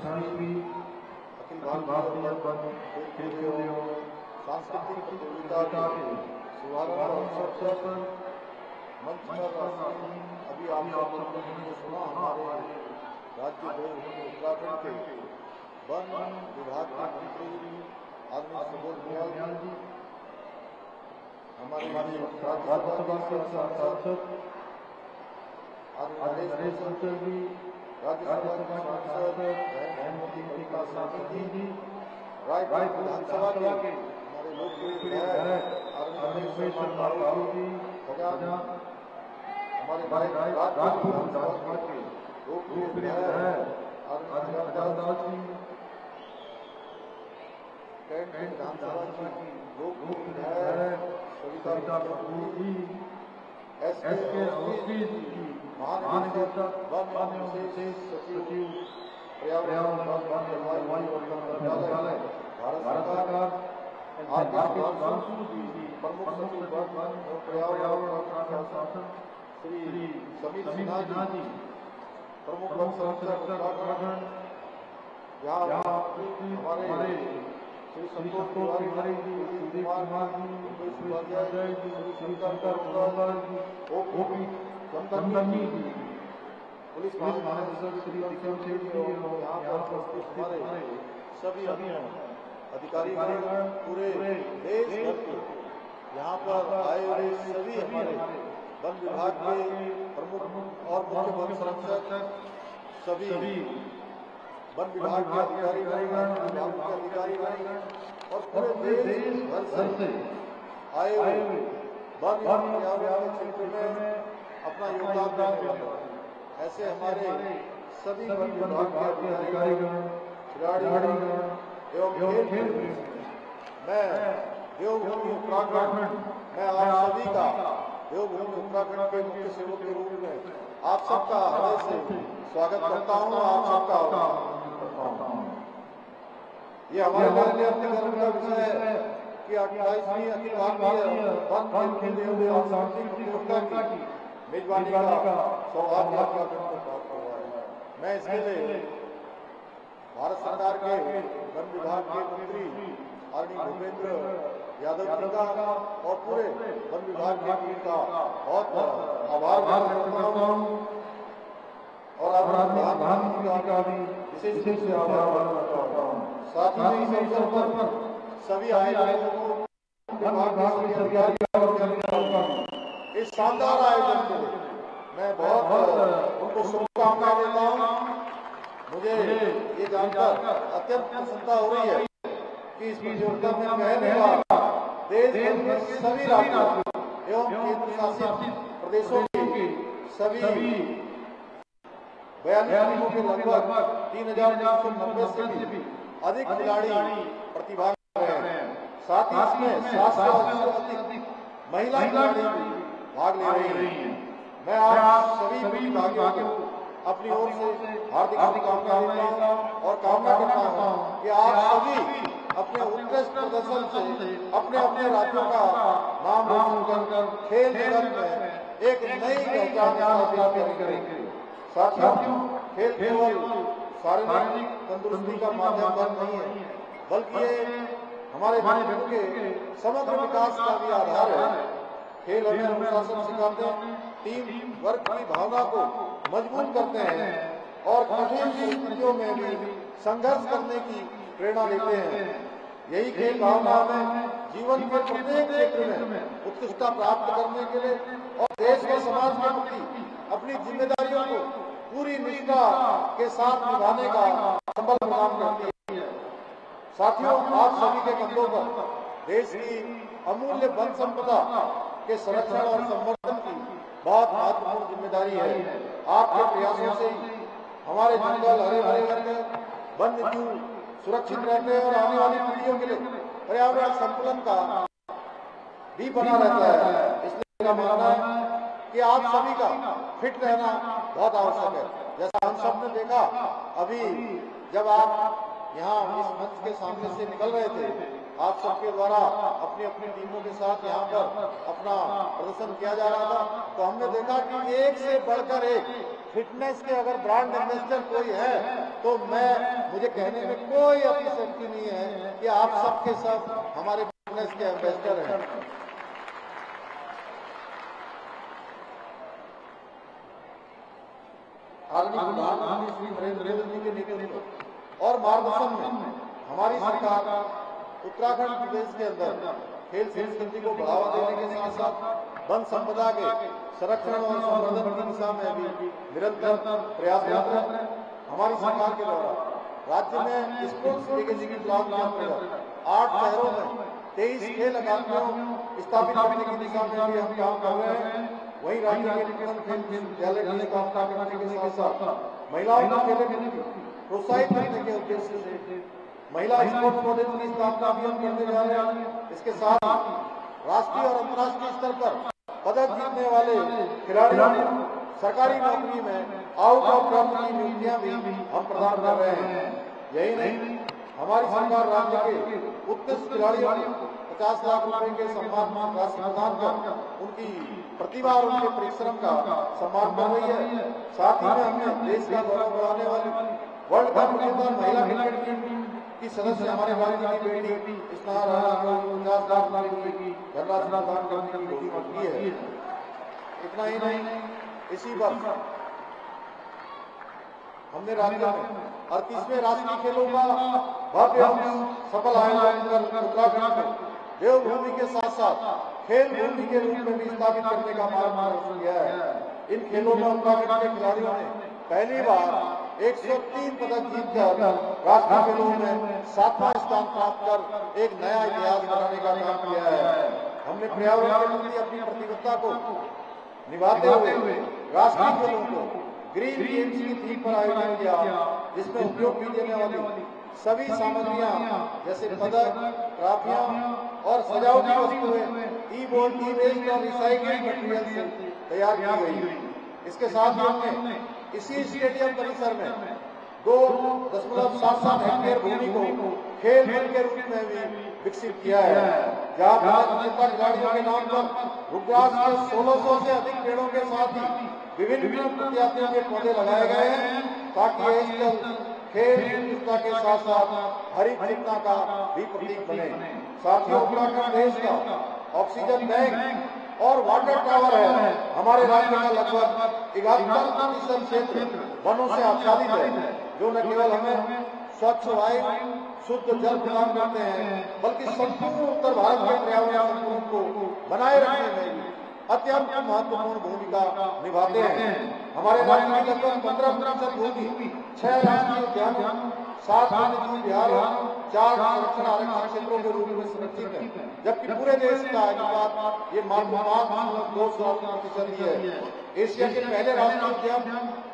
28वीं Akhil Bharatiya one खेल सांस्कृतिक प्रतियोगिता के शुभारंभ अवसर पर मंच पर अभी आप सब लोगों ने सुना हमारे राज्य देव उत्तराखंड के वन विभाग के मंत्री आदरणीय सुबोध उनियाल जी, हमारे राज्यसभा के सांसद आदरणीय नरेश बंसल जी, राज्यसभा के सांसद हेमवती कलिका साथी जी, रायपुर विधानसभा के हमारे लोकप्रिय विधायक आदरणीय रमेश शर्मा बाबू जी, हमारे राजपुर विधानसभा के लोकप्रिय विधायक आदरणीय जगन्नाथ जी, कैंट विधानसभा की लोकप्रिय विधायक सविता कपूर जी, एसके अवस्थी जी, महानिदेशक वन एवं विशेष सचिव पर्यावरण वन जलवायु मंत्रालय भारत सरकार, आरके सुधांशु जी, प्रमुख सचिव वन एवं पर्यावरण प्रशासन श्री समीर सिन्हा जी, प्रमुख वन संरक्षक उत्तराखंड, यहाँ हमारे श्री संतोष तिवारी जी, सुदीप कुमार जी, उपेश उपाध्याय जी, श्री शंकर अग्रवाल जी, ओपी चंदनी जी, पुलिस महानिदेशक श्री विक्रम सेठ जी और यहाँ पर उपस्थित हमारे सभी अधिकारी पूरे देश भर के यहाँ पर आए हुए सभी हमारे वन विभाग के प्रमुख और मुख्य वन संरक्षक, सभी वन विभाग के अधिकारी और पूरे देश भर से आए हुए वन पर्यावरण क्षेत्र में अपना योगदान देने वाले ऐसे हमारे सभी वन विभाग के अधिकारीगण, खिलाड़ीगण एवं खेल मैं देवभूमि उत्तराखंड, मैं आप सभी का देवभूमि उत्तराखंड के मुख्य सेवक के रूप में आप सबका हृदय से स्वागत करता हूँ, आप सबका ये हमारे लिए अपने गर्व का विषय है कि 28वीं अखिल भारतीय वन खेल एवं सांस्कृतिक प्रतियोगिता की मेजबानी का सौभाग्य प्राप्त हुआ है। मैं इसके लिए भारत सरकार के वन विभाग के मंत्री आदरणीय भूपेंद्र यादव जी का और पूरे वन विभाग के टीम का बहुत आभार व्यक्त करता हूँ और आदरणीय प्रधानमंत्री का भी विशेष रूप से आभार व्यक्त करता हूँ। साथ ही इस अवसर पर सभी आए लोगों को विभाग के अधिकारियों इस शानदार आयोजन के लिए मैं बहुत उनको शुभकामनाएं देता हूँ। मुझे ये जानकर अत्यंत प्रसन्नता हो रही है कि इस प्रतियोगिता में पहली बार देश के सभी राज्यों एवं केंद्र शासित प्रदेशों के सभी 42 टीमों के लगभग 3,990 से भी अधिक खिलाड़ी प्रतिभाग कर रहे हैं। साथ ही इसमें 700 से अधिक महिला खिलाड़ी भाग ले रही हैं। मैं आप सभी प्रतिभागियों को अपनी ओर से हार्दिक शुभकामनाएं देता हूं और कामना करता हूं कि आप सभी अपने उत्कृष्ट प्रदर्शन से अपने अपने राज्यों का नाम रोशन कर खेल जगत में एक नई पहचान स्थापित करेंगे। साथियों, खेल केवल शारीरिक तंदुरुस्ती का माध्यम नहीं है, बल्कि ये हमारे व्यक्तित्व के समग्र विकास का भी आधार है। खेल हमें अनुशासन सिखाते हैं, टीम वर्क की भावना को मजबूत करते हैं और कठिन परिस्थितियों में भी संघर्ष करने की प्रेरणा देते हैं। यही खेल भावना हमें जीवन के प्रत्येक क्षेत्र में उत्कृष्टता प्राप्त करने के लिए और देश व समाज के प्रति अपनी जिम्मेदारियों को पूरी निष्ठा के साथ निभाने का संबल प्रदान करती है। साथियों, आप सभी के कंधों पर देश की अमूल्य वन संपदा के संरक्षण और संवर्धन की बहुत महत्वपूर्ण जिम्मेदारी है। आपके प्रयासों से हमारे जंगल हरे भरे रहते हैं, वन्य जीव सुरक्षित रहते हैं और आने वाली पीढ़ियों के लिए पर्यावरण संतुलन का भी बना रहता है। इसलिए मेरा मानना है कि आप सभी का फिट रहना बहुत आवश्यक है। जैसा हम सब ने देखा अभी जब आप यहाँ इस मंच के सामने से निकल रहे थे, आप सबके द्वारा अपनी अपनी टीमों के साथ यहाँ पर अपना प्रदर्शन किया जा रहा था, तो हमने देखा कि एक से बढ़कर एक फिटनेस के अगर ब्रांड एम्बेसडर कोई है तो मुझे कहने में कोई अतिशयोक्ति नहीं है कि आप सबके सब हमारे फिटनेस के एम्बेसडर हैं। आदरणीय प्रधानमंत्री श्री नरेंद्र मोदी के नेतृत्व और मार्गदर्शन में हमारी सरकार उत्तराखंड प्रदेश के अंदर खेल संस्कृति को बढ़ावा देने के साथ साथ वन संपदा के संरक्षण और संवर्धन की दिशा में भी निरंतर प्रयासरत है। हमारी सरकार के द्वारा राज्य में स्पोर्ट्स लीगेसी की प्लान के अंतर्गत 8 शहरों में 23 खेल अकादमियों स्थापित करने की दिशा में भी हम काम कर रहे हैं। वहीं राज्य के खेल विश्वविद्यालय की स्थापना करने के साथ साथ महिलाओं को खेलने के प्रोत्साहित करने के उद्देश्य से महिला स्पोर्ट्स कॉलेज की स्थापना भी हम करने जा रहे हैं। इसके साथ राष्ट्रीय और अंतर्राष्ट्रीय स्तर पर पदक जीतने वाले खिलाड़ियों को सरकारी नौकरी में आउट ऑफ टर्म की नियुक्तियां भी हम प्रदान कर रहे हैं। यही नहीं, हमारी सरकार राज्य के उत्कृष्ट खिलाड़ियों को 50 लाख रुपए के सम्मान राशि प्रदान कर उनकी प्रतिभा और उनके परिश्रम का सम्मान कर रही है। साथ ही में हमने देश का गौरव बढ़ाने वाली वर्ल्ड कप विजेता महिला क्रिकेट टीम की सदस्य हमारे राज्य की बेटी स्नेहा राणा को 50 लाख रुपए की धनराशि प्रदान करने की घोषणा की है। इतना ही नहीं, इसी वर्ष हमने राज्य में 38वें राष्ट्रीय खेलों का भव्य सफल आयोजन कर उत्तराखंड को देवभूमि के साथ साथ खेल भूमि के रूप में भी स्थापित करने का मार्गदर्शन किया है। इन खेलों में उत्तराखंड के खिलाड़ियों ने पहली बार 103 पदक जीतकर राष्ट्रीय खेलों में 7वां स्थान प्राप्त कर एक नया इतिहास बनाने का काम किया है। हमने पर्यावरण के प्रति अपनी प्रतिबद्धता को निभाते हुए राष्ट्रीय खेलों को ग्रीन गेम्स की थीम पर आयोजन किया, जिसमें उपयोग की जाने वाली सभी सामग्रियां जैसे पदक, ट्रॉफियां और सजावटी वस्तुएं ई-बोर्ड, ई-वेस्ट और रिसाइक्लिंग मटेरियल से तैयार की गई। इसके साथ ही हमने इसी स्टेडियम परिसर में 2.77 हेक्टेयर भूमि को खेल के रूप में भी विकसित किया है, जहाँ भारत खिलाड़ियों के नाम पर रुद्राक्ष के 1600 से अधिक पेड़ों के साथ ही विभिन्न प्रजातियों के पौधे लगाए गए हैं, ताकि ये स्थल खेल विविधता के साथ साथ हरित चेतना का भी प्रतीक बने। साथियों, उत्तराखंड देश का ऑक्सीजन बैंक और वाटर टावर है। हमारे राज्य का लगभग 71% क्षेत्र वनों से आच्छादित है, जो न केवल हमें स्वच्छ वायु, शुद्ध जल प्रदान करते हैं, बल्कि संपूर्ण उत्तर भारत के पर्यावरण संतुलन को बनाए रखने में भी अत्यंत महत्वपूर्ण भूमिका निभाते हैं। हमारे राज्य में लगभग 15% भूमि 6 राष्ट्रीय उद्यानों, 7 वन्यजीव विहारों, 4 संरक्षण आरक्षित क्षेत्रों के रूप में सुरक्षित है, जबकि पूरे देश का अनुपात ये मात्र 2% ही है। एशिया के पहले राष्ट्रीय उद्यान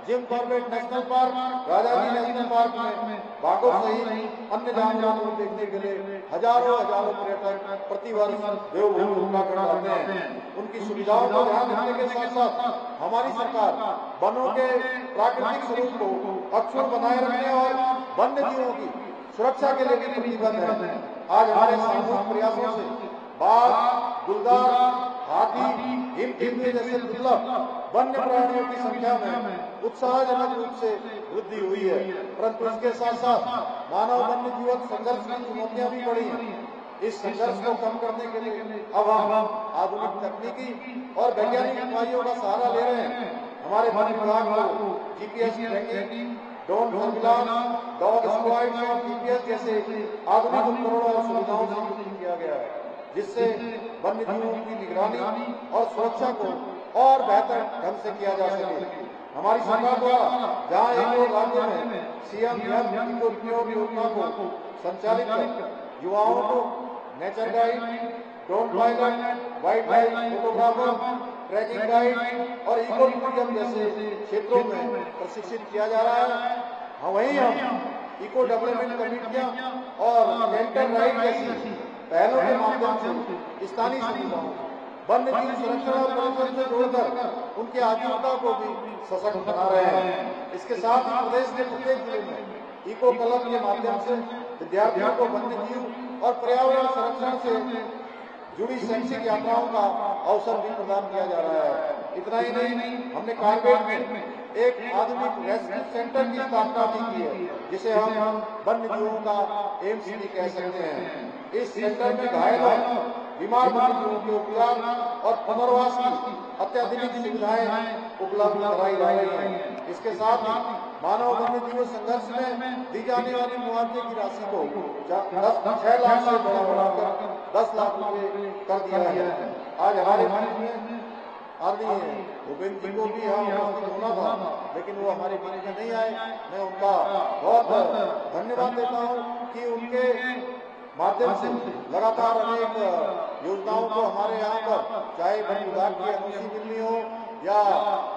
Jim Corbett national park, Rajaji national park में बाघों सहित अन्य जानवरों को देखने के लिए हजारों पर्यटक प्रतिवर्ष देवभूमि उत्तराखंड आते हैं। उनकी सुविधाओं को ध्यान रखने के साथ साथ हमारी सरकार वनों के प्राकृतिक स्वरूप को अक्षुण्ण बनाए रखने और वन्य जीवों की सुरक्षा के लिए भी प्रतिबद्ध है। आज हमारे सामूहिक प्रयासों से बाघ, गुलदार, हाथी, हिम जैसे दुर्लभ वन्य प्राणियों की संख्या में उत्साहजनक रूप से वृद्धि हुई है, परंतु इसके साथ साथ मानव वन्य जीवन संघर्ष की चुनौतियां भी बढ़ी हैं। इस संघर्ष को कम करने के लिए अब हम आधुनिक तकनीकी और वैज्ञानिक उपायों का सहारा ले रहे हैं। हमारे वन विभाग को GPS tracking, drone surveillance, dog squad और जीपीएस जैसे आधुनिक उपकरणों और सुविधाओं से युक्त किया गया है, जिससे वन्य जीवों की निगरानी और सुरक्षा को और बेहतर ढंग से किया जा सके। हमारी सरकार द्वारा जहाँ एक राज्य में सीएम योजना को संचालित कर युवाओं को nature guide, drone pilot, wildlife photographer, trekking guide और इको टूरिज्म जैसे क्षेत्रों में प्रशिक्षित किया जा रहा है। वहीं हम इको डेवलपमेंट कमेटियां और मेंटर राइड जैसी पहलों के माध्यम से स्थानीय समुदायों को वन्य जीव संरक्षण और पर्यटन से जोड़कर उनकी आजीविका को भी सशक्त बना रहे हैं। इसके साथ ही प्रदेश के प्रत्येक जिले में इको क्लब के माध्यम से विद्यार्थियों को वन्यजीव और पर्यावरण संरक्षण से जुड़ी शैक्षिक यात्राओं का अवसर भी प्रदान किया जा रहा है। इतना ही नहीं, हमने कारपेट में एक आधुनिक रेस्क्यू सेंटर की स्थापना भी की है, जिसे हम वन्य जीवों का एम्स भी कह सकते हैं। इस सेंटर में घायलों, बीमार वन्य जीवों के उपचार और पुनर्वास की अत्याधुनिक सुविधाएं उपलब्ध कराई जा रही हैं। इसके साथ ही मानव वन्य जीव संघर्ष में दी जाने वाली मुआवजे की राशि को 6 लाख से बढ़ाकर 10 लाख रुपए कर दिया है। आज हमारे बीच में आदरणीय भूपेंद्र जी को भी यहाँ उपस्थित होना था, लेकिन वो हमारे बीच में नहीं आए। मैं उनका बहुत धन्यवाद देता हूँ कि उनके माध्यम से लगातार अनेक योजनाओं को हमारे यहाँ पर, चाहे वन विभाग की अनुसूची मिलनी हो या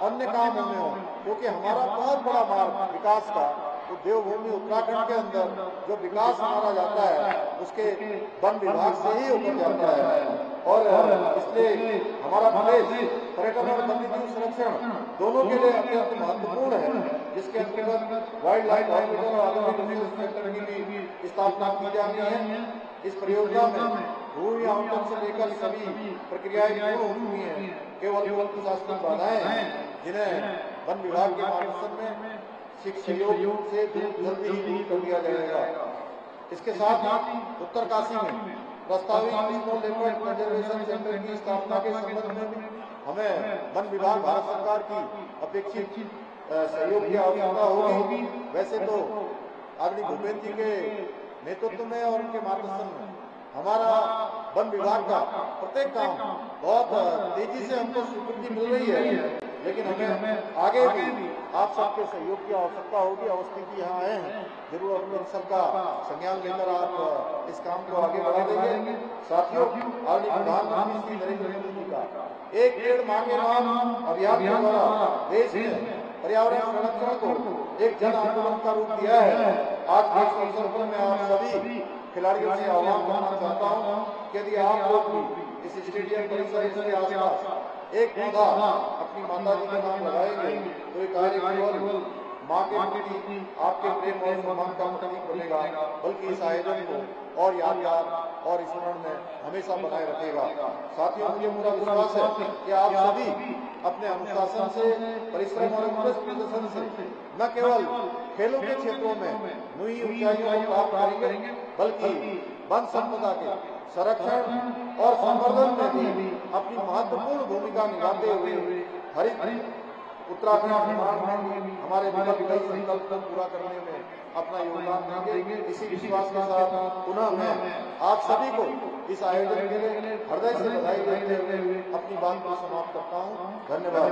अन्य काम होने हो, क्योंकि हमारा बहुत बड़ा मार्ग विकास का, तो देवभूमि उत्तराखंड के अंदर जो विकास हमारा जाता है उसके वन विभाग से ही होकर जाता है। और इसलिए हमारा प्रदेश पर्यटन और वन्यजीव संरक्षण दोनों के लिए अत्यंत महत्वपूर्ण है, जिसके अंतर्गत वाइल्ड लाइफ हॉस्पिटल और आधुनिक रिसर्च सेंटर की भी स्थापना की जा रही है। इस परियोजना में भूमि आवंटन से लेकर सभी प्रक्रियाएं पूर्ण हो चुकी हैं। केवल प्रशासनिक बाधाएं हैं, जिन्हें वन विभाग के मार्गदर्शन में सहयोग से जल्दी ही दूर कर दिया जाएगा। इसके साथ ही उत्तरकाशी में प्रस्तावित स्नो लेपर्ड कंजर्वेशन सेंटर की स्थापना के संबंध में भी हमें वन विभाग भारत सरकार की अपेक्षित सहयोग की आवश्यकता होगी। वैसे तो आदरणीय भूपेंद्र जी के नेतृत्व में और उनके मार्गदर्शन में हमारा वन विभाग का प्रत्येक काम बहुत तेजी से हमको स्वीकृति मिल रही है, लेकिन हमें आगे भी आप सबके सहयोग की आवश्यकता होगी। अवस्थी जी यहाँ आए हैं, जरूर अपने सबका संज्ञान लेकर आप इस काम को आगे बढ़ा देंगे। साथियों, आदरणीय प्रधानमंत्री श्री नरेंद्र मोदी जी का एक पेड़ मां के नाम अभियान के द्वारा देश में पर्यावरण संरक्षण को एक जन आंदोलन का रूप दिया है। आज के अवसर पर मैं आप सभी खिलाड़ियों से आह्वान करना चाहता हूँ कि यदि आप लोग भी इस स्टेडियम परिसर के आसपास एक पौधा अपनी माता जी के नाम लगाएंगे तो ये कार्य केवल माँ के प्रति आपके प्रेम और सम्मान का प्रतीक बनेगा, बल्कि इस आयोजन को और यादगार और स्मरण में हमेशा बनाए रखेगा। साथियों, मुझे पूरा विश्वास है कि आप सभी अपने अनुशासन से, परिश्रम और उत्कृष्ट प्रदर्शन से न केवल खेलों के क्षेत्रों में नई ऊंचाइयों को प्राप्त करेंगे, बल्कि वन संपदा के संरक्षण और संवर्धन में भी अपनी महत्वपूर्ण भूमिका निभाते हुए हरित उत्तराखंड निर्माण में हमारे विगत कई संकल्प को पूरा करने में अपना योगदान देंगे। इसी विश्वास के साथ पुनः मैं आप सभी को इस आयोजन के लिए हृदय से बधाई देते हुए अपनी बात को समाप्त करता हूँ। धन्यवाद।